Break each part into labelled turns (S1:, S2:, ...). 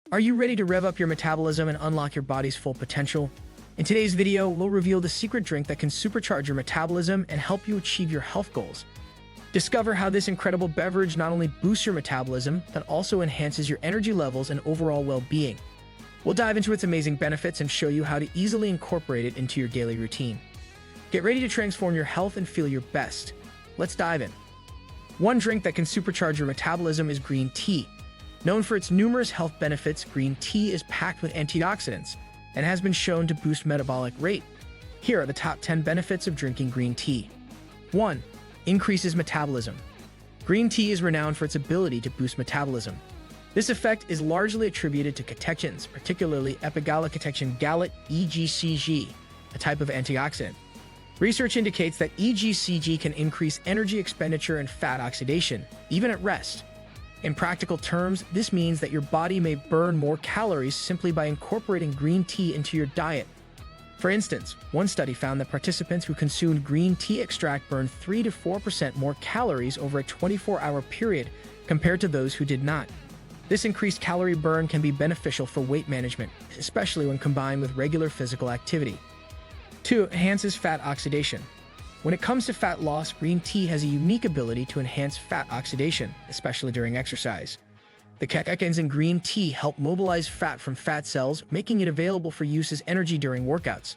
S1: Are you ready to rev up your metabolism and unlock your body's full potential? In today's video, we'll reveal the secret drink that can supercharge your metabolism and help you achieve your health goals. Discover how this incredible beverage not only boosts your metabolism, but also enhances your energy levels and overall well-being. We'll dive into its amazing benefits and show you how to easily incorporate it into your daily routine. Get ready to transform your health and feel your best. Let's dive in. One drink that can supercharge your metabolism is green tea. Known for its numerous health benefits, green tea is packed with antioxidants and has been shown to boost metabolic rate. Here are the top 10 benefits of drinking green tea. 1. Increases metabolism. Green tea is renowned for its ability to boost metabolism. This effect is largely attributed to catechins, particularly epigallocatechin gallate (EGCG), a type of antioxidant. Research indicates that EGCG can increase energy expenditure and fat oxidation, even at rest. In practical terms, this means that your body may burn more calories simply by incorporating green tea into your diet. For instance, one study found that participants who consumed green tea extract burned 3 to 4% more calories over a 24-hour period compared to those who did not. This increased calorie burn can be beneficial for weight management, especially when combined with regular physical activity. 2. Enhances fat oxidation. When it comes to fat loss, green tea has a unique ability to enhance fat oxidation, especially during exercise. The catechins in green tea help mobilize fat from fat cells, making it available for use as energy during workouts.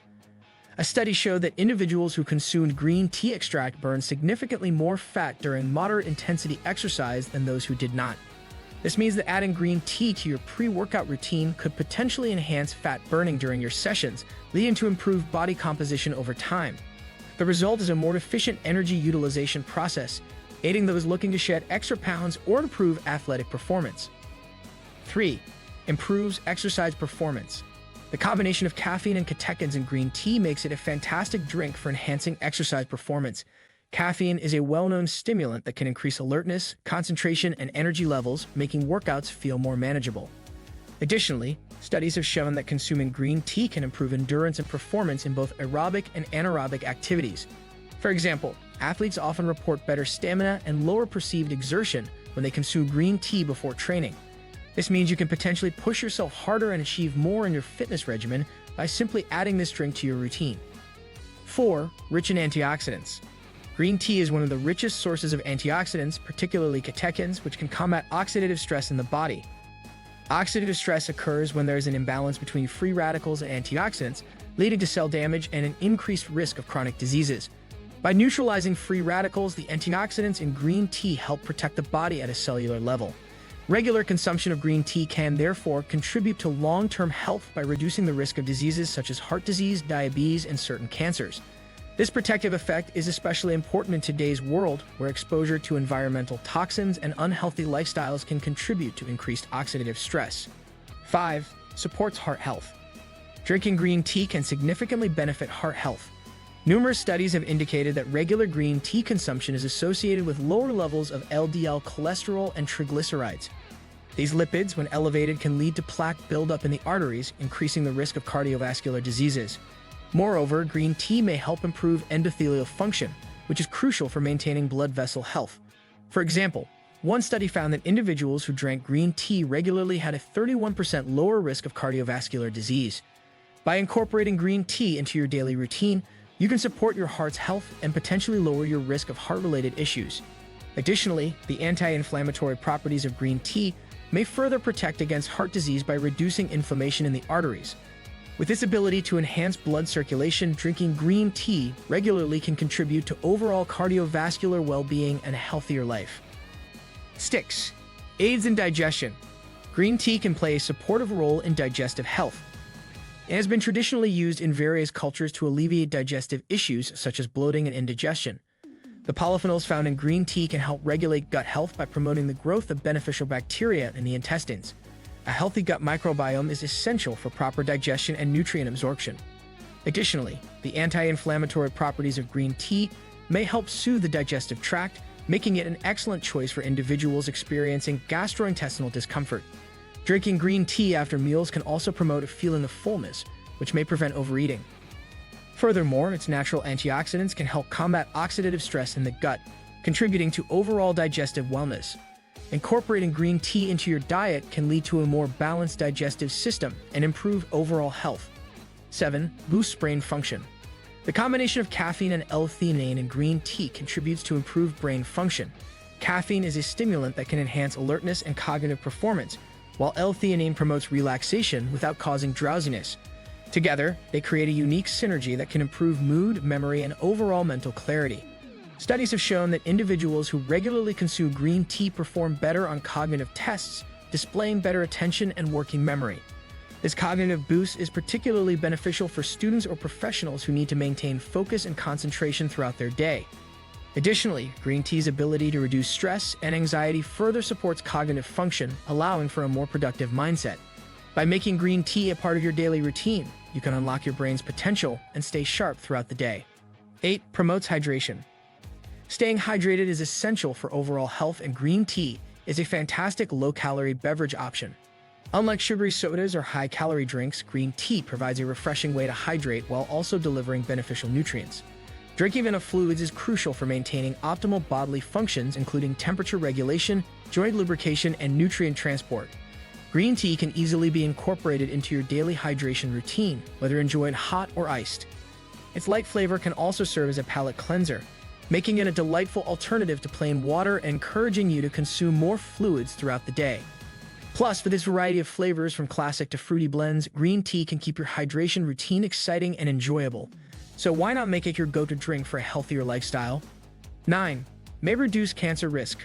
S1: A study showed that individuals who consumed green tea extract burned significantly more fat during moderate-intensity exercise than those who did not. This means that adding green tea to your pre-workout routine could potentially enhance fat burning during your sessions, leading to improved body composition over time. The result is a more efficient energy utilization process, aiding those looking to shed extra pounds or improve athletic performance. 3. Improves exercise performance. The combination of caffeine and catechins in green tea makes it a fantastic drink for enhancing exercise performance. Caffeine is a well-known stimulant that can increase alertness, concentration, and energy levels, making workouts feel more manageable. Additionally, studies have shown that consuming green tea can improve endurance and performance in both aerobic and anaerobic activities. For example, athletes often report better stamina and lower perceived exertion when they consume green tea before training. This means you can potentially push yourself harder and achieve more in your fitness regimen by simply adding this drink to your routine. 4. Rich in antioxidants. Green tea is one of the richest sources of antioxidants, particularly catechins, which can combat oxidative stress in the body. Oxidative stress occurs when there is an imbalance between free radicals and antioxidants, leading to cell damage and an increased risk of chronic diseases. By neutralizing free radicals, the antioxidants in green tea help protect the body at a cellular level. Regular consumption of green tea can therefore contribute to long-term health by reducing the risk of diseases such as heart disease, diabetes, and certain cancers. This protective effect is especially important in today's world, where exposure to environmental toxins and unhealthy lifestyles can contribute to increased oxidative stress. 5. Supports heart health. Drinking green tea can significantly benefit heart health. Numerous studies have indicated that regular green tea consumption is associated with lower levels of LDL cholesterol and triglycerides. These lipids, when elevated, can lead to plaque buildup in the arteries, increasing the risk of cardiovascular diseases. Moreover, green tea may help improve endothelial function, which is crucial for maintaining blood vessel health. For example, one study found that individuals who drank green tea regularly had a 31% lower risk of cardiovascular disease. By incorporating green tea into your daily routine, you can support your heart's health and potentially lower your risk of heart-related issues. Additionally, the anti-inflammatory properties of green tea may further protect against heart disease by reducing inflammation in the arteries. With this ability to enhance blood circulation, drinking green tea regularly can contribute to overall cardiovascular well-being and a healthier life. 6. Aids in digestion. Green tea can play a supportive role in digestive health. It has been traditionally used in various cultures to alleviate digestive issues such as bloating and indigestion. The polyphenols found in green tea can help regulate gut health by promoting the growth of beneficial bacteria in the intestines. A healthy gut microbiome is essential for proper digestion and nutrient absorption. Additionally, the anti-inflammatory properties of green tea may help soothe the digestive tract, making it an excellent choice for individuals experiencing gastrointestinal discomfort. Drinking green tea after meals can also promote a feeling of fullness, which may prevent overeating. Furthermore, its natural antioxidants can help combat oxidative stress in the gut, contributing to overall digestive wellness. Incorporating green tea into your diet can lead to a more balanced digestive system and improve overall health. 7. Boosts brain function. The combination of caffeine and L-theanine in green tea contributes to improved brain function. Caffeine is a stimulant that can enhance alertness and cognitive performance, while L-theanine promotes relaxation without causing drowsiness. Together, they create a unique synergy that can improve mood, memory, and overall mental clarity. Studies have shown that individuals who regularly consume green tea perform better on cognitive tests, displaying better attention and working memory. This cognitive boost is particularly beneficial for students or professionals who need to maintain focus and concentration throughout their day. Additionally, green tea's ability to reduce stress and anxiety further supports cognitive function, allowing for a more productive mindset. By making green tea a part of your daily routine, you can unlock your brain's potential and stay sharp throughout the day. 8. Promotes hydration. Staying hydrated is essential for overall health, and green tea is a fantastic low-calorie beverage option. Unlike sugary sodas or high-calorie drinks, green tea provides a refreshing way to hydrate while also delivering beneficial nutrients. Drinking enough fluids is crucial for maintaining optimal bodily functions, including temperature regulation, joint lubrication, and nutrient transport. Green tea can easily be incorporated into your daily hydration routine, whether enjoyed hot or iced. Its light flavor can also serve as a palate cleanser, making it a delightful alternative to plain water and encouraging you to consume more fluids throughout the day. Plus, for this variety of flavors from classic to fruity blends, green tea can keep your hydration routine exciting and enjoyable. So why not make it your go-to drink for a healthier lifestyle? 9. May reduce cancer risk.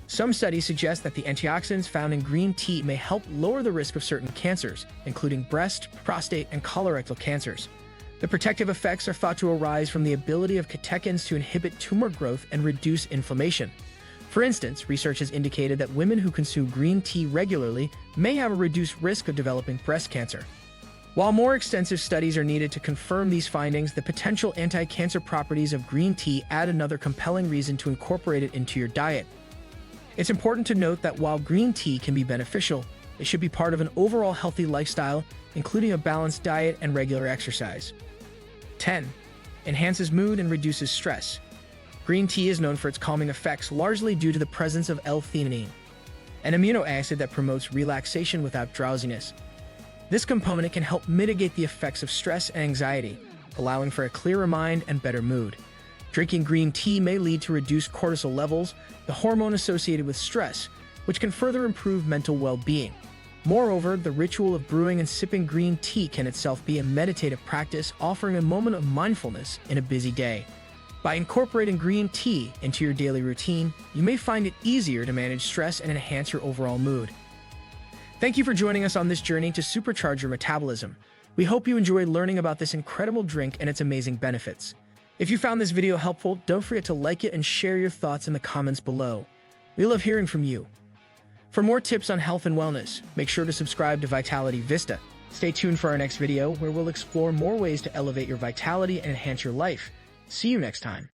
S1: Some studies suggest that the antioxidants found in green tea may help lower the risk of certain cancers, including breast, prostate, and colorectal cancers. The protective effects are thought to arise from the ability of catechins to inhibit tumor growth and reduce inflammation. For instance, research has indicated that women who consume green tea regularly may have a reduced risk of developing breast cancer. While more extensive studies are needed to confirm these findings, the potential anti-cancer properties of green tea add another compelling reason to incorporate it into your diet. It's important to note that while green tea can be beneficial, it should be part of an overall healthy lifestyle, including a balanced diet and regular exercise. 10. Enhances mood and reduces stress. Green tea is known for its calming effects, largely due to the presence of L-theanine, an amino acid that promotes relaxation without drowsiness. This component can help mitigate the effects of stress and anxiety, allowing for a clearer mind and better mood. Drinking green tea may lead to reduced cortisol levels, the hormone associated with stress, which can further improve mental well-being. Moreover, the ritual of brewing and sipping green tea can itself be a meditative practice, offering a moment of mindfulness in a busy day. By incorporating green tea into your daily routine, you may find it easier to manage stress and enhance your overall mood. Thank you for joining us on this journey to supercharge your metabolism. We hope you enjoyed learning about this incredible drink and its amazing benefits. If you found this video helpful, don't forget to like it and share your thoughts in the comments below. We love hearing from you. For more tips on health and wellness, make sure to subscribe to VitalityVista. Stay tuned for our next video, where we'll explore more ways to elevate your vitality and enhance your life. See you next time.